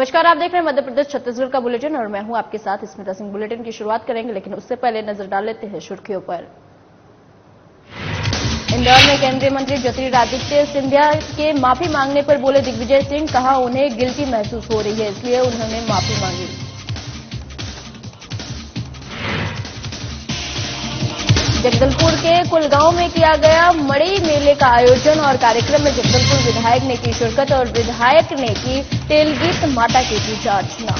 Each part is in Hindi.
नमस्कार, आप देख रहे हैं मध्य प्रदेश छत्तीसगढ़ का बुलेटिन और मैं हूं आपके साथ स्मिता सिंह। बुलेटिन की शुरुआत करेंगे, लेकिन उससे पहले नजर डाल लेते हैं सुर्खियों पर। इंदौर में केंद्रीय मंत्री ज्योतिरादित्य सिंधिया के माफी मांगने पर बोले दिग्विजय सिंह, कहा उन्हें गिल्टी महसूस हो रही है, इसलिए उन्होंने माफी मांगी। जगदलपुर के कुलगांव में किया गया मड़ई मेले का आयोजन और कार्यक्रम में जगदलपुर विधायक ने की शिरकत और विधायक ने की तेलगीत माता की पूजा अर्चना।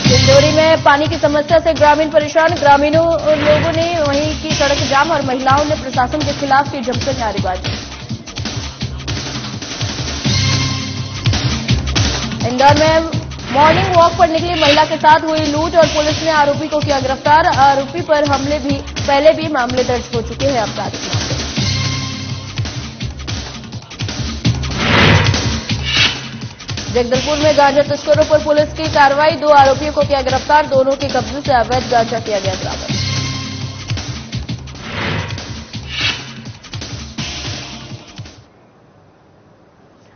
डिंडोरी में पानी की समस्या से ग्रामीण परेशान, ग्रामीणों लोगों ने वहीं की सड़क जाम और महिलाओं ने प्रशासन के खिलाफ की जमकर नारेबाजी। इंदौर में मॉर्निंग वॉक पर निकली महिला के साथ हुई लूट और पुलिस ने आरोपी को किया गिरफ्तार। आरोपी पर हमले भी पहले भी मामले दर्ज हो चुके हैं आपराधिक मामले। जगदलपुर में गांजा तस्करों पर पुलिस की कार्रवाई, 2 आरोपियों को किया गिरफ्तार, दोनों के कब्जे से अवैध गांजा किया गया बरामद।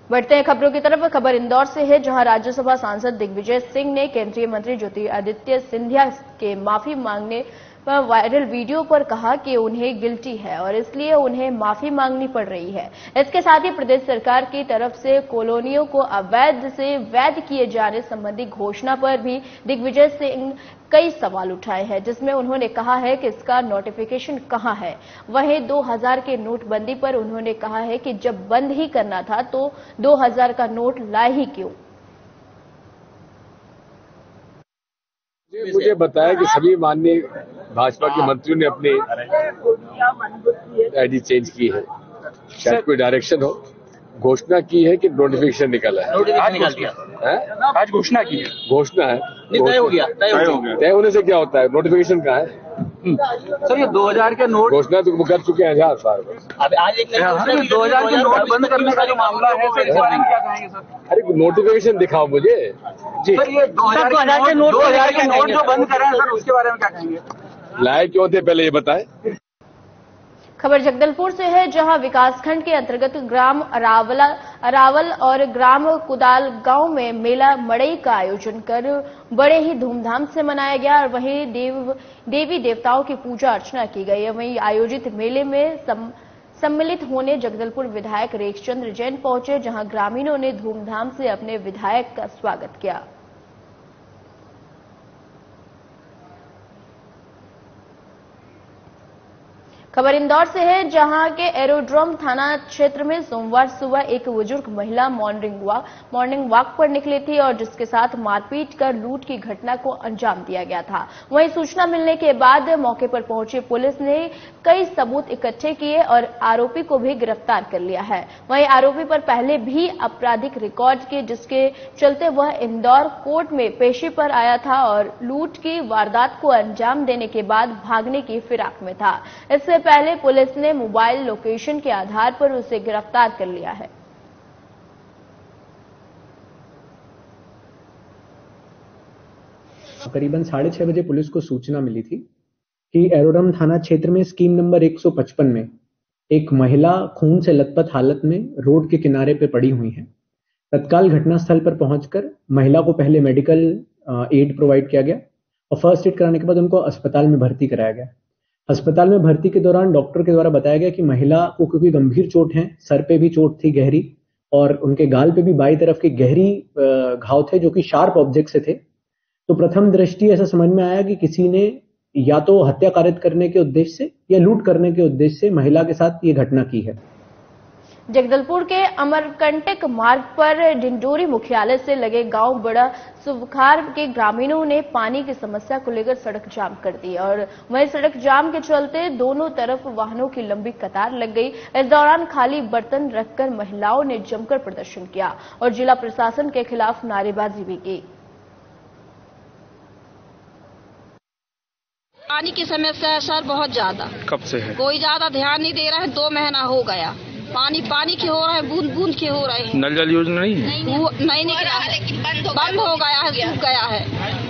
बढ़ते हैं खबरों की तरफ। खबर इंदौर से है, जहां राज्यसभा सांसद दिग्विजय सिंह ने केंद्रीय मंत्री ज्योतिरादित्य सिंधिया के माफी मांगने पर वायरल वीडियो पर कहा कि उन्हें गिल्टी है और इसलिए उन्हें माफी मांगनी पड़ रही है। इसके साथ ही प्रदेश सरकार की तरफ से कॉलोनियों को अवैध से वैध किए जाने संबंधी घोषणा पर भी दिग्विजय सिंह कई सवाल उठाए हैं, जिसमें उन्होंने कहा है कि इसका नोटिफिकेशन कहां है। वहीं 2000 के नोटबंदी पर उन्होंने कहा है कि जब बंद ही करना था तो 2000 का नोट लाए ही क्यों। मुझे बताया कि सभी माननीय भाजपा के मंत्रियों ने अपनी आईडी चेंज की है, शायद कोई डायरेक्शन हो। घोषणा की है कि नोटिफिकेशन निकला है, आज निकाल दिया है? आज घोषणा की है, घोषणा है, तय हो गया, तय होने से क्या होता है, नोटिफिकेशन कहाँ है? सर ये 2000 के नोट घोषणा तो कर चुके हैं 1000 बार। अब आज एक 2000 के नोट बंद करने का जो मामला है सर, इस बारे में क्या कहेंगे सर? अरे नोटिफिकेशन दिखाओ मुझे जी। सर ये 2000 के नोट जो बंद कर रहे हैं सर, उसके बारे में क्या कहेंगे? लाए क्यों थे पहले ये बताएं। खबर जगदलपुर से है, जहां विकासखंड के अंतर्गत ग्राम अरावल और ग्राम कुदाल गांव में मेला मड़ई का आयोजन कर बड़े ही धूमधाम से मनाया गया और वहीं देवी देवताओं की पूजा अर्चना की गई। वहीं आयोजित मेले में सम्मिलित होने जगदलपुर विधायक रेखचंद्र जैन पहुंचे, जहां ग्रामीणों ने धूमधाम से अपने विधायक का स्वागत किया। खबर इंदौर से है, जहां के एरोड्रोम थाना क्षेत्र में सोमवार सुबह एक बुजुर्ग महिला मॉर्निंग वॉक पर निकली थी और जिसके साथ मारपीट कर लूट की घटना को अंजाम दिया गया था। वहीं सूचना मिलने के बाद मौके पर पहुंची पुलिस ने कई सबूत इकट्ठे किए और आरोपी को भी गिरफ्तार कर लिया है। वहीं आरोपी पर पहले भी आपराधिक रिकॉर्ड के, जिसके चलते वह इंदौर कोर्ट में पेशी पर आया था और लूट की वारदात को अंजाम देने के बाद भागने की फिराक में था। इससे पहले पुलिस ने मोबाइल लोकेशन के आधार पर उसे गिरफ्तार कर लिया है। करीबन 6:30 बजे पुलिस को सूचना मिली थी कि एरोड्रम थाना क्षेत्र में स्कीम नंबर 155 में एक महिला खून से लथपथ हालत में रोड के किनारे पे पड़ी हुई है। तत्काल घटनास्थल पर पहुंचकर महिला को पहले मेडिकल एड प्रोवाइड किया गया और फर्स्ट एड कराने के बाद उनको अस्पताल में भर्ती कराया गया। अस्पताल में भर्ती के दौरान डॉक्टर के द्वारा बताया गया कि महिला को क्योंकि गंभीर चोट है, सर पे भी चोट थी गहरी और उनके गाल पे भी बाई तरफ के गहरी घाव थे जो कि शार्प ऑब्जेक्ट से थे। तो प्रथम दृष्टि ऐसा समझ में आया कि किसी ने या तो हत्या कारित करने के उद्देश्य से या लूट करने के उद्देश्य से महिला के साथ ये घटना की है। जगदलपुर के अमरकंटक मार्ग पर डिंडोरी मुख्यालय से लगे गांव बड़ा सुबखार के ग्रामीणों ने पानी की समस्या को लेकर सड़क जाम कर दी और वहीं सड़क जाम के चलते दोनों तरफ वाहनों की लंबी कतार लग गई। इस दौरान खाली बर्तन रखकर महिलाओं ने जमकर प्रदर्शन किया और जिला प्रशासन के खिलाफ नारेबाजी भी की। पानी की समस्या है सर, बहुत ज्यादा। कब से है? कोई ज्यादा ध्यान नहीं दे रहा है, 2 महीना हो गया। पानी के हो रहा है, बूंद बूंद के हो रहे हैं। नल जल योजना नहीं निकला है, बंद हो गया है, सूख गया है।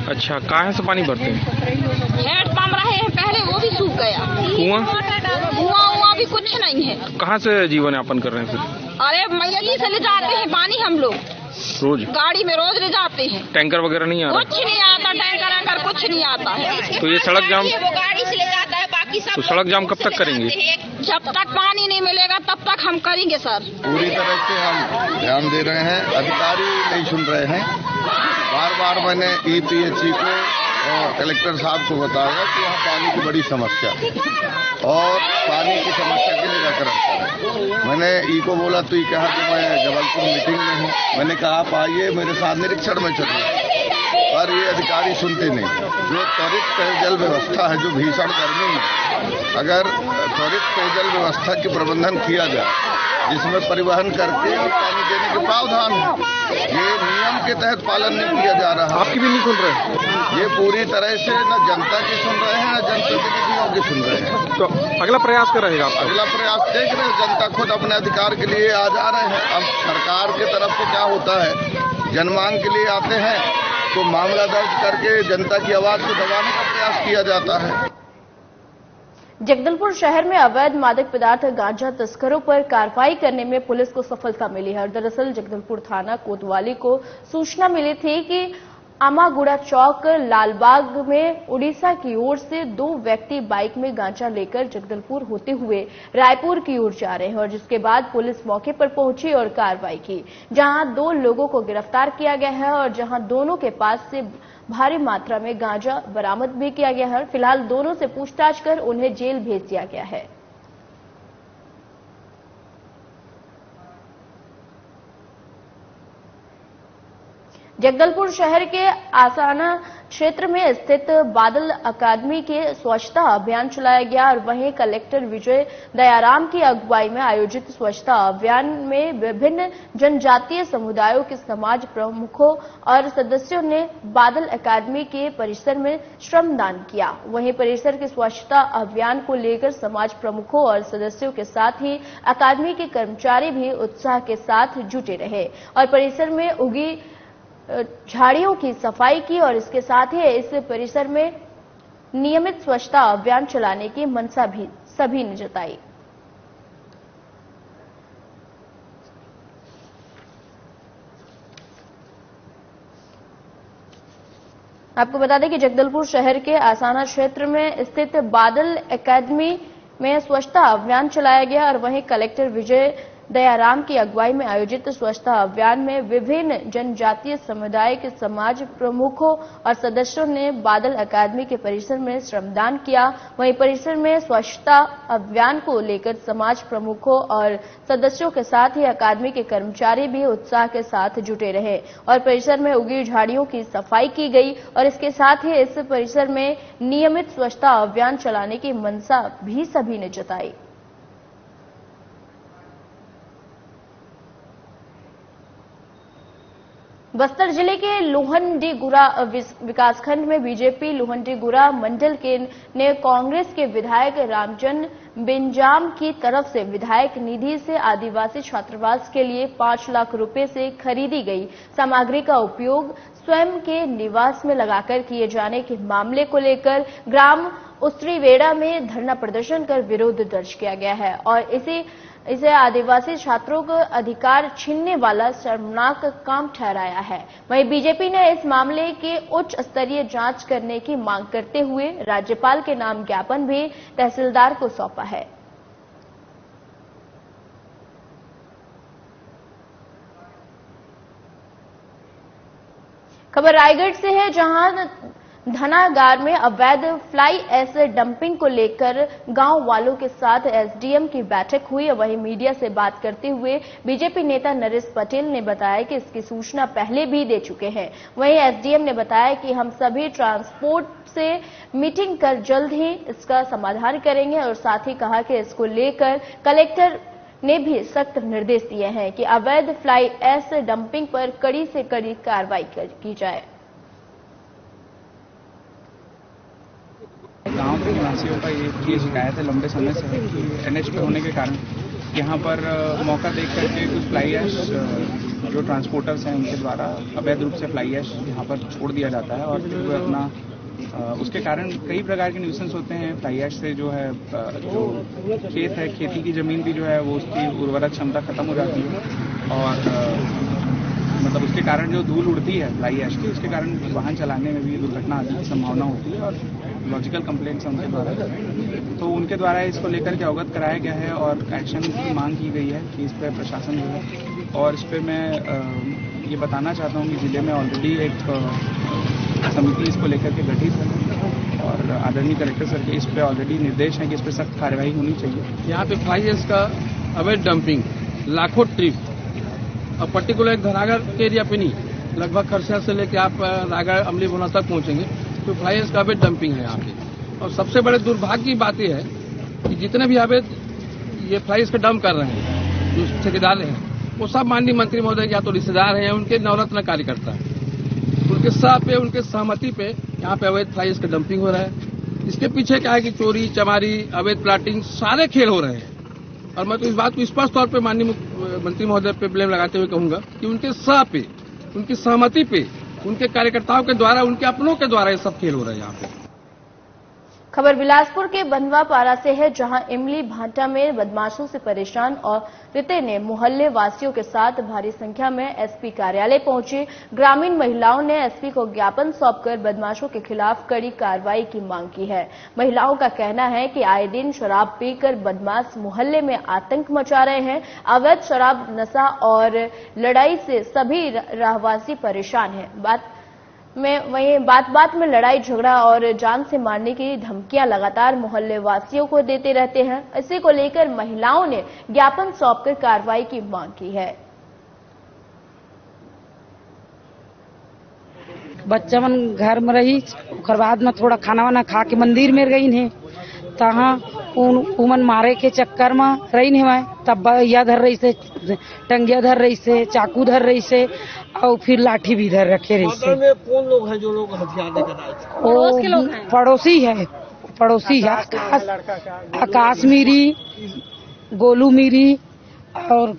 अच्छा, कहाँ से पानी भरते हैं? हैंडपंप रहे हैं पहले, वो भी सूख गया। कुआं भी कुछ नहीं है। कहाँ से जीवन यापन कर रहे हैं फिर? अरे मैयली से ले जाते हैं पानी हम लोग, रोज गाड़ी में रोज ले जाते हैं। टैंकर वगैरह नहीं आ रहा? कुछ नहीं आता, टैंकर कुछ नहीं आता है। तो ये सड़क जाम, वो गाड़ी से ले जाता है, बाकी सब तो सड़क जाम कब तक करेंगे? जब तक पानी नहीं मिलेगा तब तक हम करेंगे सर। पूरी तरह से हम ध्यान दे रहे हैं, अधिकारी नहीं सुन रहे हैं। बार बार मैंने EPHC को और कलेक्टर साहब को बताया कि यहाँ पानी की बड़ी समस्या और पानी की समस्या के निराकरण करें। मैंने को बोला तो कहा कि मैं जबलपुर मीटिंग में हूँ। मैंने कहा आप आइए मेरे साथ निरीक्षण में चलिए, पर ये अधिकारी सुनते नहीं। जो त्वरित पेयजल व्यवस्था है, जो भीषण गर्मी में अगर त्वरित पेयजल व्यवस्था की प्रबंधन किया जाए, जिसमें परिवहन करके और पानी देने के प्रावधान है, ये नियम के तहत पालन नहीं किया जा रहा। आपकी भी नहीं सुन रहे? ये पूरी तरह से न जनता की सुन रहे हैं, न जनप्रतिनिधियों की सुन रहे हैं। तो अगला प्रयास क्या रहेगा आपका? अगला प्रयास देख रहे हैं, जनता खुद अपने अधिकार के लिए आ जा रहे हैं। अब सरकार की तरफ से क्या होता है, जनमांग के लिए आते हैं तो मामला दर्ज करके जनता की आवाज को दबाने का प्रयास किया जाता है। जगदलपुर शहर में अवैध मादक पदार्थ गांजा तस्करों पर कार्रवाई करने में पुलिस को सफलता मिली है। दरअसल जगदलपुर थाना कोतवाली को सूचना मिली थी कि आमागुड़ा चौक लालबाग में उड़ीसा की ओर से 2 व्यक्ति बाइक में गांजा लेकर जगदलपुर होते हुए रायपुर की ओर जा रहे हैं, और जिसके बाद पुलिस मौके पर पहुंची और कार्रवाई की, जहां 2 लोगों को गिरफ्तार किया गया है और जहां दोनों के पास से भारी मात्रा में गांजा बरामद भी किया गया है। फिलहाल दोनों से पूछताछ कर उन्हें जेल भेज दिया गया है। जगदलपुर शहर के आसाना क्षेत्र में स्थित बादल अकादमी के स्वच्छता अभियान चलाया गया और वहीं कलेक्टर विजय दयाराम की अगुवाई में आयोजित स्वच्छता अभियान में विभिन्न जनजातीय समुदायों के समाज प्रमुखों और सदस्यों ने बादल अकादमी के परिसर में श्रमदान किया। वहीं परिसर के स्वच्छता अभियान को लेकर समाज प्रमुखों और सदस्यों के साथ ही अकादमी के कर्मचारी भी उत्साह के साथ जुटे रहे और परिसर में उगी झाड़ियों की सफाई की और इसके साथ ही इस परिसर में नियमित स्वच्छता अभियान चलाने की मंशा भी सभी ने जताई। आपको बता दें कि जगदलपुर शहर के आसाना क्षेत्र में स्थित बादल एकेडमी में स्वच्छता अभियान चलाया गया और वहीं कलेक्टर विजय दयाराम की अगुवाई में आयोजित स्वच्छता अभियान में विभिन्न जनजातीय समुदाय के समाज प्रमुखों और सदस्यों ने बादल अकादमी के परिसर में श्रमदान किया। वहीं परिसर में स्वच्छता अभियान को लेकर समाज प्रमुखों और सदस्यों के साथ ही अकादमी के कर्मचारी भी उत्साह के साथ जुटे रहे और परिसर में उगी झाड़ियों की सफाई की गई और इसके साथ ही इस परिसर में नियमित स्वच्छता अभियान चलाने की मंशा भी सभी ने जताई। बस्तर जिले के लोहंडीगुड़ा विकासखंड में बीजेपी लोहंडीगुड़ा मंडल के ने कांग्रेस के विधायक रामजन बिंजाम की तरफ से विधायक निधि से आदिवासी छात्रावास के लिए 5 लाख रुपए से खरीदी गई सामग्री का उपयोग स्वयं के निवास में लगाकर किए जाने के मामले को लेकर ग्राम उस्तरीवेड़ा में धरना प्रदर्शन कर विरोध दर्ज किया गया है और इसे आदिवासी छात्रों को अधिकार छीनने वाला शर्मनाक काम ठहराया है। वहीं बीजेपी ने इस मामले की उच्च स्तरीय जांच करने की मांग करते हुए राज्यपाल के नाम ज्ञापन भी तहसीलदार को सौंपा है। खबर रायगढ़ से है, जहां धनागार में अवैध फ्लाई ऐश डंपिंग को लेकर गांव वालों के साथ एसडीएम की बैठक हुई। वहीं मीडिया से बात करते हुए बीजेपी नेता नरेश पटेल ने बताया कि इसकी सूचना पहले भी दे चुके हैं। वहीं एसडीएम ने बताया कि हम सभी ट्रांसपोर्ट से मीटिंग कर जल्द ही इसका समाधान करेंगे और साथ ही कहा कि इसको लेकर कलेक्टर ने भी सख्त निर्देश दिए हैं कि अवैध फ्लाई ऐश डंपिंग पर कड़ी से कड़ी कार्रवाई की जाए। गांव के निवासियों का ये शिकायत है लंबे समय से है कि एनएच पे होने के कारण यहाँ पर मौका देख करके कुछ फ्लाई ऐश जो ट्रांसपोर्टर्स हैं उनके द्वारा अवैध रूप से फ्लाई ऐश यहाँ पर छोड़ दिया जाता है और फिर वो अपना उसके कारण कई प्रकार के न्यूसेंस होते हैं। फ्लाई ऐश से जो है जो खेत है, खेती की ज़मीन भी जो है वो उसकी उर्वरक क्षमता खत्म हो जाती है और मतलब उसके कारण जो धूल उड़ती है फ्लाई ऐश की, उसके कारण वाहन चलाने में भी दुर्घटना आने की संभावना होती है और लॉजिकल कंप्लेंट्स उनके द्वारा, तो उनके द्वारा इसको लेकर के अवगत कराया गया है और एक्शन की मांग की गई है कि इस पर प्रशासन जो है, और इस पर मैं ये बताना चाहता हूँ कि जिले में ऑलरेडी एक समिति इसको लेकर के गठित है और आदरणीय कलेक्टर सर के इस पर ऑलरेडी निर्देश हैं कि इस पर सख्त कार्रवाई होनी चाहिए। यहाँ पे फ्लाई ऐश का अवैध डंपिंग लाखों ट्रिप और पर्टिकुलर एक धनागर के एरिया पे नहीं, लगभग खरसिया से लेकर आप रायगढ़ अमली भुना तक पहुंचेंगे तो फ्लाई ऐश का अवैध डंपिंग है यहाँ पे। और सबसे बड़े दुर्भाग्य की बात यह है कि जितने भी अवैध ये फ्लाई ऐश का डंप कर रहे हैं, जो ठेकेदार हैं, वो सब माननीय मंत्री महोदय या तो रिश्तेदार हैं, उनके नवरत्न कार्यकर्ता हैं, उनके साथ पे, उनके सहमति पे यहाँ पे अवैध फ्लाई ऐश का डंपिंग हो रहा है। इसके पीछे क्या है कि चोरी चमारी, अवैध प्लाटिंग, सारे खेल हो रहे हैं। और मैं तो इस बात को स्पष्ट तौर पे माननीय मंत्री महोदय पे ब्लेम लगाते हुए कहूंगा कि उनके सह पे, उनकी सहमति पे, उनके कार्यकर्ताओं के द्वारा, उनके अपनों के द्वारा ये सब खेल हो रहा है यहाँ पे। खबर बिलासपुर के बंधवा पारा से है, जहां इमली भाटा में बदमाशों से परेशान और रिते ने मोहल्ले वासियों के साथ भारी संख्या में एसपी कार्यालय पहुंची। ग्रामीण महिलाओं ने एसपी को ज्ञापन सौंपकर बदमाशों के खिलाफ कड़ी कार्रवाई की मांग की है। महिलाओं का कहना है कि आए दिन शराब पीकर बदमाश मोहल्ले में आतंक मचा रहे हैं। अवैध शराब, नशा और लड़ाई से सभी रहवासी परेशान हैं। वहीं बात बात में लड़ाई झगड़ा और जान से मारने की धमकियां लगातार मोहल्ले वासियों को देते रहते हैं। इसी को लेकर महिलाओं ने ज्ञापन सौंपकर कार्रवाई की मांग की है। बच्चा मन घर में रही, ओकर बाद में थोड़ा खाना वाना खा के मंदिर में गई है, तहाँ उमन मारे के चक्कर में रही नहीं, तब बैया धर रही से, टंगिया धर रही से, चाकू धर रही से और फिर लाठी भी धर रखे रही से। में कौन लोग हैं जो लोग हथियार लेकर आए थे? पड़ोस के लोग हैं। पड़ोसी है आकाश मीरी, गोलू मीरी और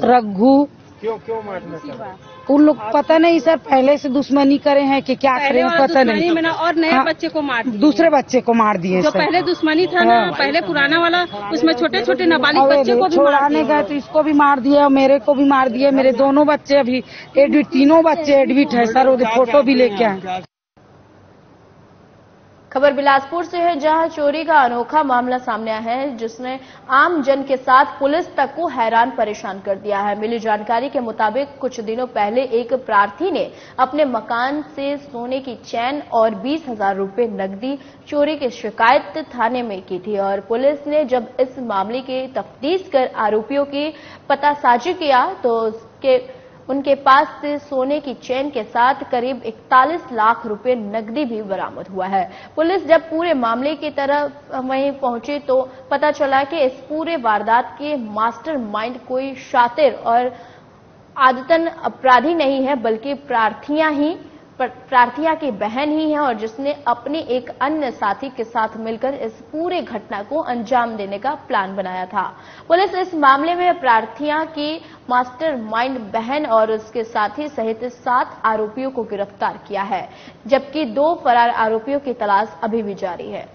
रघु। क्यों मारना चाहते? उन लोग पता नहीं सर, पहले से दुश्मनी करे हैं कि क्या करें पता नहीं। और नए बच्चे को मार दिए, दूसरे बच्चे को मार दिए। जो पहले दुश्मनी था ना, पहले पुराना वाला, उसमें छोटे छोटे नाबालिग बच्चे को भी छोड़ाने गए तो इसको भी मार दिया और मेरे को भी मार दिया। मेरे दोनों बच्चे अभी एडमिट, तीनों बच्चे एडमिट है सर, वो फोटो भी लेके आए। खबर बिलासपुर से है, जहां चोरी का अनोखा मामला सामने आया है, जिसने आम जन के साथ पुलिस तक को हैरान परेशान कर दिया है। मिली जानकारी के मुताबिक कुछ दिनों पहले एक प्रार्थी ने अपने मकान से सोने की चैन और 20,000 रुपए नकदी चोरी की शिकायत थाने में की थी और पुलिस ने जब इस मामले की तफ्तीश कर आरोपियों की पतासाजी किया तो उनके पास से सोने की चेन के साथ करीब 41 लाख रुपए नकदी भी बरामद हुआ है। पुलिस जब पूरे मामले की तरफ वहीं पहुंची तो पता चला कि इस पूरे वारदात के मास्टरमाइंड कोई शातिर और आदतन अपराधी नहीं है, बल्कि प्रार्थिया की बहन ही है और जिसने अपने एक अन्य साथी के साथ मिलकर इस पूरे घटना को अंजाम देने का प्लान बनाया था। पुलिस इस मामले में प्रार्थिया की मास्टरमाइंड बहन और उसके साथी सहित 7 आरोपियों को गिरफ्तार किया है, जबकि 2 फरार आरोपियों की तलाश अभी भी जारी है।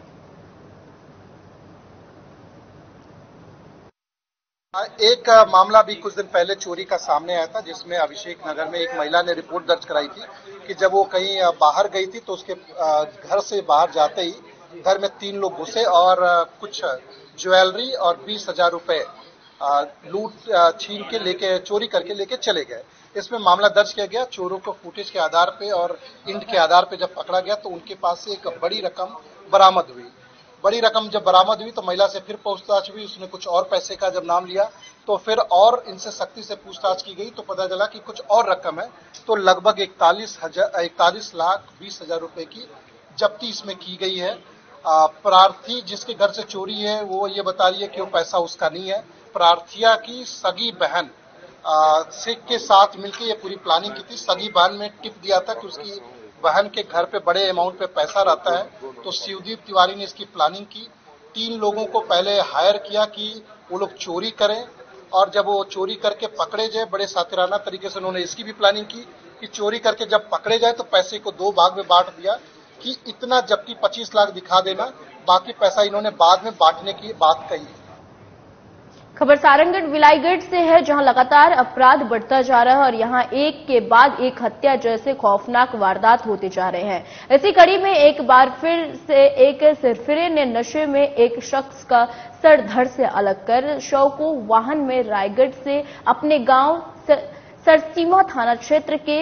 एक मामला भी कुछ दिन पहले चोरी का सामने आया था, जिसमें अभिषेक नगर में एक महिला ने रिपोर्ट दर्ज कराई थी कि जब वो कहीं बाहर गई थी तो उसके घर से बाहर जाते ही घर में 3 लोग घुसे और कुछ ज्वेलरी और 20,000 रुपए लूट छीन के लेके, चोरी करके लेके चले गए। इसमें मामला दर्ज किया गया। चोरों को फुटेज के आधार पे और इंट के आधार पे जब पकड़ा गया तो उनके पास से एक बड़ी रकम बरामद हुई। बड़ी रकम जब बरामद हुई तो महिला से फिर पूछताछ हुई। उसने कुछ और पैसे का जब नाम लिया तो फिर और इनसे सख्ती से पूछताछ की गई तो पता चला कि कुछ और रकम है। तो लगभग 41 लाख 20,000 रुपए की जब्ती इसमें की गई है। प्रार्थी जिसके घर से चोरी है वो ये बता रही है कि वो पैसा उसका नहीं है, प्रार्थिया की सगी बहन के साथ मिलकर ये पूरी प्लानिंग की थी। सगी बहन में टिप दिया था कि उसकी बहन के घर पे बड़े अमाउंट पे पैसा रहता है, तो शिवदीप तिवारी ने इसकी प्लानिंग की। 3 लोगों को पहले हायर किया कि वो लोग चोरी करें और जब वो चोरी करके पकड़े जाए, बड़े सातिराना तरीके से उन्होंने इसकी भी प्लानिंग की कि चोरी करके जब पकड़े जाए तो पैसे को 2 भाग में बांट दिया कि इतना जबकि 25 लाख दिखा देना, बाकी पैसा इन्होंने बाद में बांटने की बात कही। खबर सारंगगढ़ विलायगढ़ से है, जहां लगातार अपराध बढ़ता जा रहा है और यहां एक के बाद एक हत्या जैसे खौफनाक वारदात होते जा रहे हैं। इसी कड़ी में एक बार फिर से एक सिरफिरे ने नशे में एक शख्स का सर धड़ से अलग कर शव को वाहन में रायगढ़ से अपने गांव सरसीमा थाना क्षेत्र के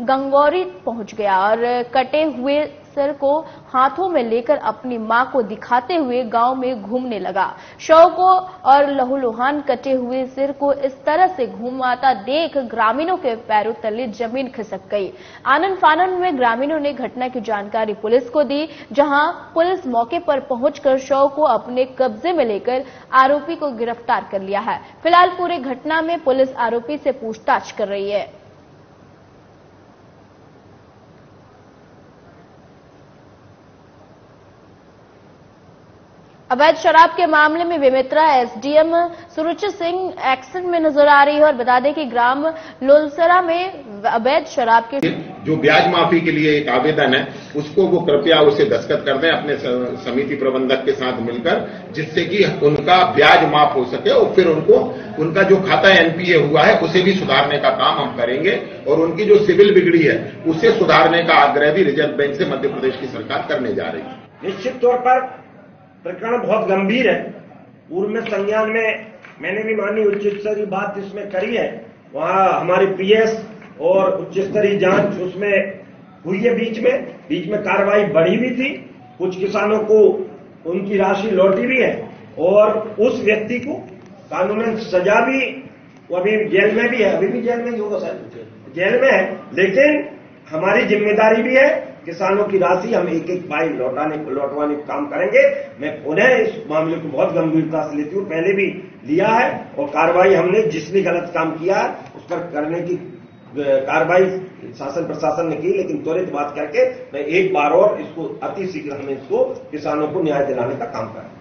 गंगौरी पहुंच गया और कटे हुए सर को हाथों में लेकर अपनी मां को दिखाते हुए गांव में घूमने लगा। शव को और लहूलुहान कटे हुए सिर को इस तरह से घुमाता देख ग्रामीणों के पैरों तले जमीन खिसक गई। आनन फानन में ग्रामीणों ने घटना की जानकारी पुलिस को दी, जहां पुलिस मौके पर पहुंचकर शव को अपने कब्जे में लेकर आरोपी को गिरफ्तार कर लिया है। फिलहाल पूरी घटना में पुलिस आरोपी से पूछताछ कर रही है। अवैध शराब के मामले में बेमेतरा एसडीएम सुरुचि सिंह एक्शन में नजर आ रही है और बता दें कि ग्राम लोलसरा में अवैध शराब के जो ब्याज माफी के लिए एक आवेदन है उसको वो कृपया उसे दस्तखत कर दें अपने समिति प्रबंधक के साथ मिलकर, जिससे कि उनका ब्याज माफ हो सके और फिर उनको उनका जो खाता एनपीए हुआ है उसे भी सुधारने का काम हम करेंगे और उनकी जो सिविल बिगड़ी है उसे सुधारने का आग्रह भी रिजर्व बैंक से मध्य प्रदेश की सरकार करने जा रही है। निश्चित तौर पर प्रकरण बहुत गंभीर है। पूर्व में संज्ञान में मैंने भी माननीय उच्च स्तरीय बात इसमें करी है, वहां हमारी पीएस और उच्च स्तरीय जांच उसमें हुई है। बीच में कार्रवाई बढ़ी भी थी, कुछ किसानों को उनकी राशि लौटी भी है और उस व्यक्ति को कानूनन सजा भी, वो अभी जेल में भी है, अभी भी जेल में ही होगा सर, जेल में है, लेकिन हमारी जिम्मेदारी भी है किसानों की राशि हम एक एक पाई लौटवाने का काम करेंगे। मैं पुनः इस मामले को बहुत गंभीरता से लेती हूँ, पहले भी लिया है और कार्रवाई हमने जिसने गलत काम किया उस पर करने की कार्रवाई शासन प्रशासन ने की, लेकिन त्वरित बात करके मैं एक बार और इसको अति शीघ्र हमें इसको किसानों को न्याय दिलाने का काम करें।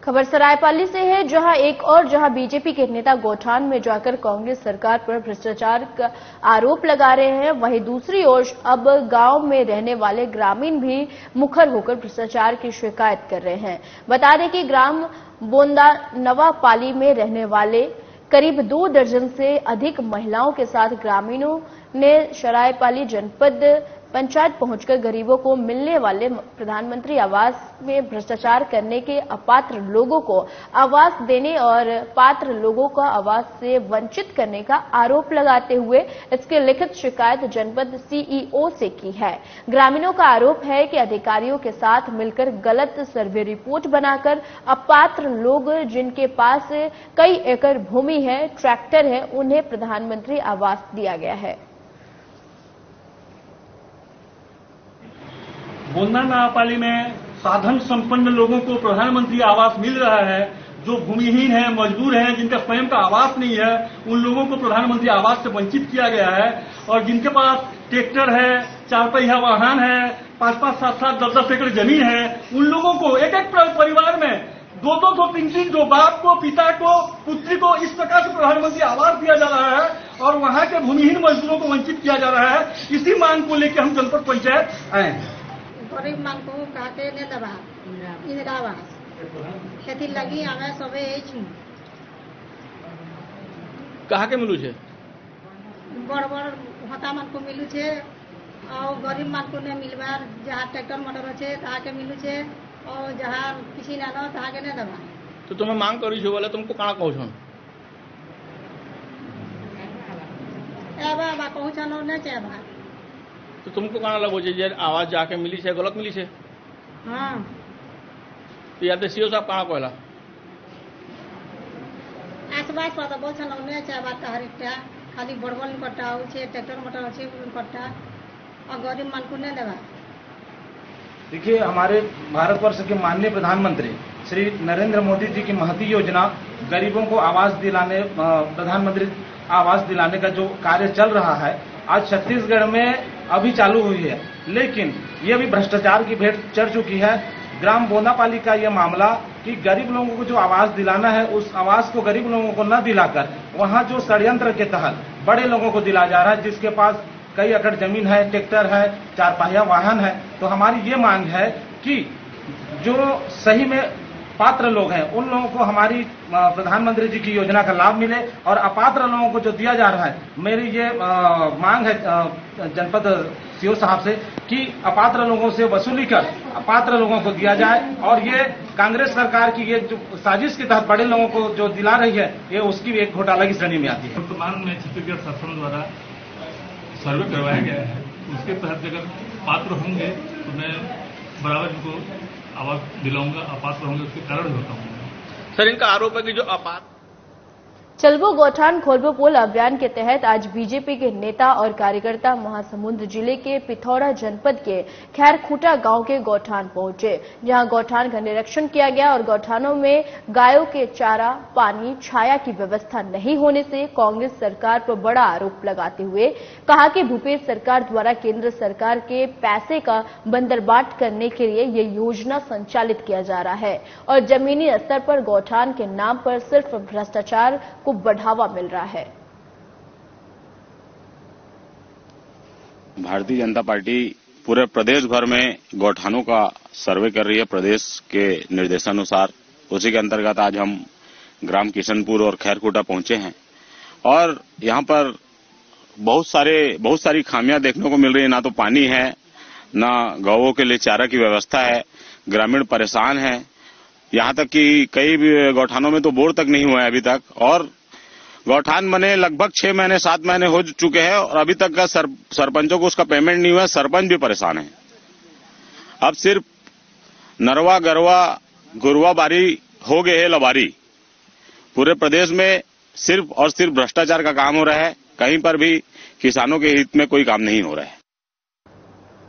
खबर सरायपाली से है, जहां बीजेपी के नेता गौठान में जाकर कांग्रेस सरकार पर भ्रष्टाचार का आरोप लगा रहे हैं, वहीं दूसरी ओर अब गांव में रहने वाले ग्रामीण भी मुखर होकर भ्रष्टाचार की शिकायत कर रहे हैं। बता दें कि ग्राम बोंदा नवापाली में रहने वाले करीब 2 दर्जन से अधिक महिलाओं के साथ ग्रामीणों ने सरायपाली जनपद पंचायत पहुंचकर गरीबों को मिलने वाले प्रधानमंत्री आवास में भ्रष्टाचार करने के अपात्र लोगों को आवास देने और पात्र लोगों को आवास से वंचित करने का आरोप लगाते हुए इसकी लिखित शिकायत जनपद सीईओ से की है। ग्रामीणों का आरोप है कि अधिकारियों के साथ मिलकर गलत सर्वे रिपोर्ट बनाकर अपात्र लोग जिनके पास कई एकड़ भूमि है, ट्रैक्टर है, उन्हें प्रधानमंत्री आवास दिया गया है। बोंदा नवापाली में साधन संपन्न लोगों को प्रधानमंत्री आवास मिल रहा है। जो भूमिहीन है, मजदूर हैं, जिनका स्वयं का आवास नहीं है, उन लोगों को प्रधानमंत्री आवास से वंचित किया गया है। और जिनके पास ट्रैक्टर है, 4 पहिया वाहन है, 5-5, 7-7, 10-10 एकड़ जमीन है, उन लोगों को एक एक परिवार में 2-2, 3-3, जो बाप को, पिता को, पुत्री को इस प्रकार से प्रधानमंत्री आवास दिया जा रहा है और वहां के भूमिहीन मजदूरों को वंचित किया जा रहा है। इसी मांग को लेकर हम जनपद पंचायत आए हैं। गरीब मान को कहते ने दबा इंदिरा आवास खेती लगी हमें सबे कहा के मिलू छे बड़ होता मान को मिलू छे और गरीब मान को ने मिलबार जहाँ ट्रैक्टर मोटर छे ताहा के मिलू छे और जहाँ किसी ना न ताहा के ने दबा। तो तुम्हें मांग करी छो बोले तुमको कहाँ कहू छन ए बाबा कहू छन ने छे बा तो तुमको कहाँ लगो जे आवाज जाके मिली छे गलत मिली छे? हाँ तो या तो सीओ साहब कहाँ कहला आसपास पर बोल छन ने छे बात हरिटा खाली बड़बड़ कट्टा हो छे ट्रैक्टर मोटर छे कट्टा और गरीब मान को ने देवा। देखिए, हमारे भारतवर्ष के माननीय प्रधानमंत्री श्री नरेंद्र मोदी जी की महती योजना गरीबों को आवास दिलाने, प्रधानमंत्री आवास दिलाने का जो कार्य चल रहा है, आज छत्तीसगढ़ में अभी चालू हुई है, लेकिन ये अभी भ्रष्टाचार की भेंट चढ़ चुकी है। ग्राम बोंदापाली का यह मामला कि गरीब लोगों को जो आवास दिलाना है उस आवास को गरीब लोगों को न दिलाकर वहां जो षड्यंत्र के तहत बड़े लोगों को दिलाया जा रहा है, जिसके पास कई एकड़ जमीन है, ट्रैक्टर है, 4 पहिया वाहन है। तो हमारी ये मांग है कि जो सही में पात्र लोग हैं उन लोगों को हमारी प्रधानमंत्री जी की योजना का लाभ मिले और अपात्र लोगों को जो दिया जा रहा है, मेरी ये मांग है जनपद सीओ साहब से कि अपात्र लोगों से वसूली कर अपात्र लोगों को दिया जाए। और ये कांग्रेस सरकार की ये जो साजिश के तहत बड़े लोगों को जो दिला रही है, ये उसकी भी एक घोटाला की श्रेणी में आती है। वर्तमान में छत्तीसगढ़ शासन द्वारा सर्वे करवाया गया है, उसके तहत अगर पात्र होंगे तो मैं बराबर इनको आवाज दिलाऊंगा, अपात्र होंगे उसके कारण बताऊंगा। सर, इनका आरोप है कि जो अपात्र चलबो गौठान खोलबो पोल अभियान के तहत आज बीजेपी के नेता और कार्यकर्ता महासमुंद जिले के पिथौरा जनपद के खैरखूटा गांव के गौठान पहुंचे, जहां गौठान का निरीक्षण किया गया और गौठानों में गायों के चारा, पानी, छाया की व्यवस्था नहीं होने से कांग्रेस सरकार पर बड़ा आरोप लगाते हुए कहा कि भूपेश सरकार द्वारा केंद्र सरकार के पैसे का बंदरबाट करने के लिए ये योजना संचालित किया जा रहा है और जमीनी स्तर पर गौठान के नाम पर सिर्फ भ्रष्टाचार को बढ़ावा मिल रहा है। भारतीय जनता पार्टी पूरे प्रदेश भर में गौठानों का सर्वे कर रही है प्रदेश के निर्देशानुसार। उसी के अंतर्गत आज हम ग्राम किशनपुर और खैरखूटा पहुंचे हैं और यहां पर बहुत सारी खामियां देखने को मिल रही है। ना तो पानी है, ना गौओं के लिए चारा की व्यवस्था है, ग्रामीण परेशान है। यहां तक कि कई गौठानों में तो बोर तक नहीं हुआ है अभी तक, और गौठान बने लगभग 6 महीने 7 महीने हो चुके हैं और अभी तक का सरपंचों को उसका पेमेंट नहीं हुआ है। सरपंच भी परेशान है। अब सिर्फ नरवा गरवा गुरवा बारी हो गए है लबारी। पूरे प्रदेश में सिर्फ और सिर्फ भ्रष्टाचार का काम हो रहा है, कहीं पर भी किसानों के हित में कोई काम नहीं हो रहा है।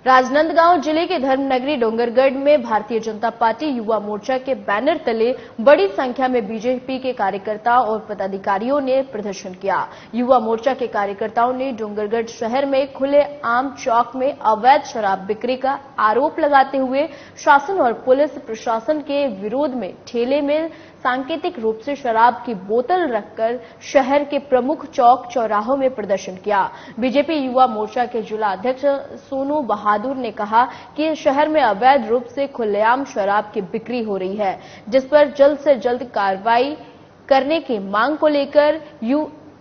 राजनांदगांव जिले के धर्मनगरी डोंगरगढ़ में भारतीय जनता पार्टी युवा मोर्चा के बैनर तले बड़ी संख्या में बीजेपी के कार्यकर्ताओं और पदाधिकारियों ने प्रदर्शन किया। युवा मोर्चा के कार्यकर्ताओं ने डोंगरगढ़ शहर में खुले आम चौक में अवैध शराब बिक्री का आरोप लगाते हुए शासन और पुलिस प्रशासन के विरोध में ठेले में सांकेतिक रूप से शराब की बोतल रखकर शहर के प्रमुख चौक चौराहों में प्रदर्शन किया। बीजेपी युवा मोर्चा के जिला अध्यक्ष सोनू बहादुर ने कहा कि शहर में अवैध रूप से खुलेआम शराब की बिक्री हो रही है, जिस पर जल्द से जल्द कार्रवाई करने की मांग को लेकर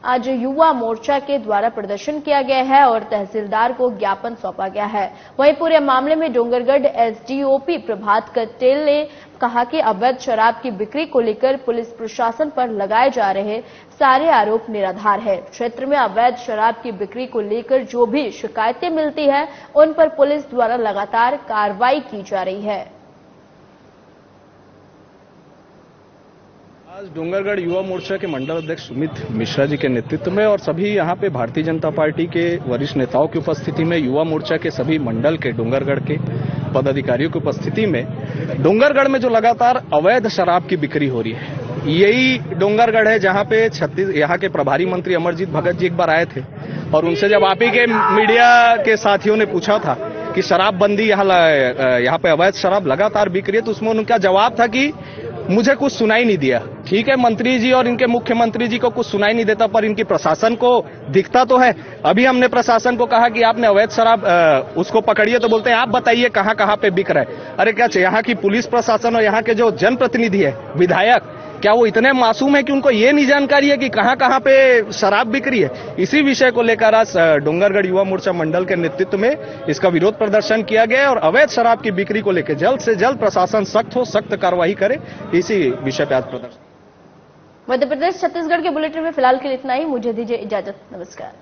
आज युवा मोर्चा के द्वारा प्रदर्शन किया गया है और तहसीलदार को ज्ञापन सौंपा गया है। वहीं पूरे मामले में डोंगरगढ़ एसडीओपी प्रभात कटेल ने कहा कि अवैध शराब की बिक्री को लेकर पुलिस प्रशासन पर लगाए जा रहे सारे आरोप निराधार है। क्षेत्र में अवैध शराब की बिक्री को लेकर जो भी शिकायतें मिलती है उन पर पुलिस द्वारा लगातार कार्रवाई की जा रही है। आज डोंगरगढ़ युवा मोर्चा के मंडल अध्यक्ष सुमित मिश्रा जी के नेतृत्व में और सभी यहां पे भारतीय जनता पार्टी के वरिष्ठ नेताओं की उपस्थिति में युवा मोर्चा के सभी मंडल के डोंगरगढ़ के पदाधिकारियों की उपस्थिति में डोंगरगढ़ में जो लगातार अवैध शराब की बिक्री हो रही है, यही डोंगरगढ़ है जहां पे यहाँ के प्रभारी मंत्री अमरजीत भगत जी एक बार आए थे और उनसे जब आप ही के मीडिया के साथियों ने पूछा था कि शराबबंदी यहाँ पे अवैध शराब लगातार बिक रही है, तो उसमें उनका जवाब था कि मुझे कुछ सुनाई नहीं दिया। ठीक है, मंत्री जी और इनके मुख्यमंत्री जी को कुछ सुनाई नहीं देता, पर इनकी प्रशासन को दिखता तो है। अभी हमने प्रशासन को कहा कि आपने अवैध शराब उसको पकड़िए, तो बोलते हैं आप बताइए कहां कहां पे बिक रहा है। अरे क्या यहाँ की पुलिस प्रशासन और यहाँ के जो जनप्रतिनिधि है, विधायक, क्या वो इतने मासूम है कि उनको ये नहीं जानकारी है कि कहां कहां पे शराब बिक रही है? इसी विषय को लेकर आज डोंगरगढ़ युवा मोर्चा मंडल के नेतृत्व में इसका विरोध प्रदर्शन किया गया और अवैध शराब की बिक्री को लेकर जल्द से जल्द प्रशासन सख्त कार्रवाई करे, इसी विषय पे आज प्रदर्शन। मध्य प्रदेश छत्तीसगढ़ के बुलेटिन में फिलहाल के लिए इतना ही। मुझे दीजिए इजाजत। नमस्कार।